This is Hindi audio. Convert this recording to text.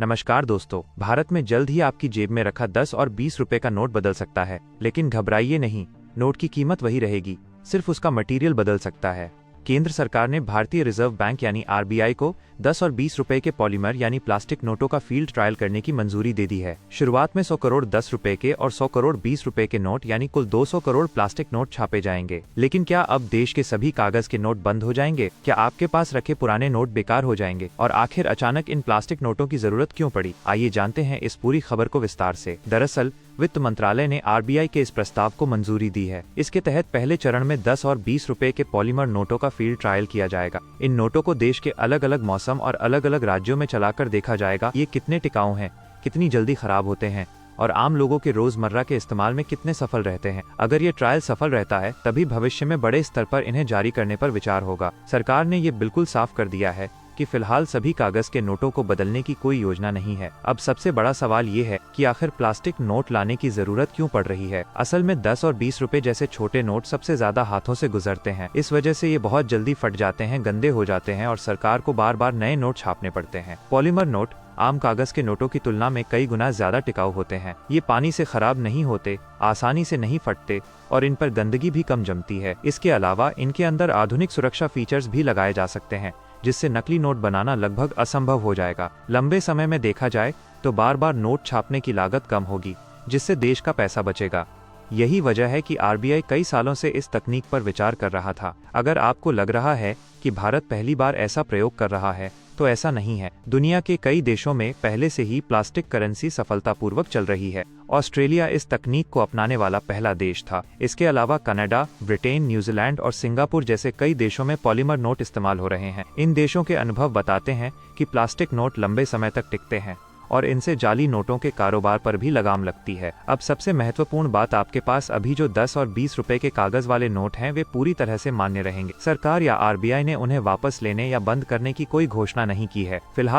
नमस्कार दोस्तों, भारत में जल्द ही आपकी जेब में रखा 10 और 20 रुपए का नोट बदल सकता है। लेकिन घबराइए नहीं, नोट की कीमत वही रहेगी, सिर्फ उसका मटेरियल बदल सकता है। केंद्र सरकार ने भारतीय रिजर्व बैंक यानी आरबीआई को 10 और 20 रुपए के पॉलीमर यानी प्लास्टिक नोटों का फील्ड ट्रायल करने की मंजूरी दे दी है। शुरुआत में 100 करोड़ 10 रुपए के और 100 करोड़ 20 रुपए के नोट यानी कुल 200 करोड़ प्लास्टिक नोट छापे जाएंगे। लेकिन क्या अब देश के सभी कागज के नोट बंद हो जाएंगे? क्या आपके पास रखे पुराने नोट बेकार हो जाएंगे? और आखिर अचानक इन प्लास्टिक नोटों की जरूरत क्यों पड़ी? आइए जानते हैं इस पूरी खबर को विस्तार से। दरअसल वित्त मंत्रालय ने आरबीआई के इस प्रस्ताव को मंजूरी दी है। इसके तहत पहले चरण में 10 और 20 रुपए के पॉलीमर नोटों का फील्ड ट्रायल किया जाएगा। इन नोटों को देश के अलग अलग मौसम और अलग अलग राज्यों में चलाकर देखा जाएगा ये कितने टिकाऊ हैं, कितनी जल्दी खराब होते हैं और आम लोगों के रोजमर्रा के इस्तेमाल में कितने सफल रहते हैं। अगर ये ट्रायल सफल रहता है तभी भविष्य में बड़े स्तर पर इन्हें जारी करने पर विचार होगा। सरकार ने ये बिल्कुल साफ कर दिया है कि फिलहाल सभी कागज के नोटों को बदलने की कोई योजना नहीं है। अब सबसे बड़ा सवाल ये है कि आखिर प्लास्टिक नोट लाने की जरूरत क्यों पड़ रही है? असल में 10 और 20 रुपए जैसे छोटे नोट सबसे ज्यादा हाथों से गुजरते हैं। इस वजह से ये बहुत जल्दी फट जाते हैं, गंदे हो जाते हैं और सरकार को बार बार नए नोट छापने पड़ते हैं। पॉलीमर नोट आम कागज के नोटों की तुलना में कई गुना ज्यादा टिकाऊ होते हैं। ये पानी से खराब नहीं होते, आसानी से नहीं फटते और इन पर गंदगी भी कम जमती है। इसके अलावा इनके अंदर आधुनिक सुरक्षा फीचर्स भी लगाए जा सकते हैं, जिससे नकली नोट बनाना लगभग असंभव हो जाएगा। लंबे समय में देखा जाए तो बार बार नोट छापने की लागत कम होगी, जिससे देश का पैसा बचेगा। यही वजह है कि आरबीआई कई सालों से इस तकनीक पर विचार कर रहा था। अगर आपको लग रहा है कि भारत पहली बार ऐसा प्रयोग कर रहा है, तो ऐसा नहीं है। दुनिया के कई देशों में पहले से ही प्लास्टिक करेंसी सफलतापूर्वक चल रही है। ऑस्ट्रेलिया इस तकनीक को अपनाने वाला पहला देश था। इसके अलावा कनाडा, ब्रिटेन, न्यूजीलैंड और सिंगापुर जैसे कई देशों में पॉलीमर नोट इस्तेमाल हो रहे हैं। इन देशों के अनुभव बताते हैं कि प्लास्टिक नोट लंबे समय तक टिकते हैं और इनसे जाली नोटों के कारोबार पर भी लगाम लगती है। अब सबसे महत्वपूर्ण बात, आपके पास अभी जो 10 और 20 रुपए के कागज वाले नोट हैं वे पूरी तरह से मान्य रहेंगे। सरकार या आरबीआई ने उन्हें वापस लेने या बंद करने की कोई घोषणा नहीं की है। फिलहाल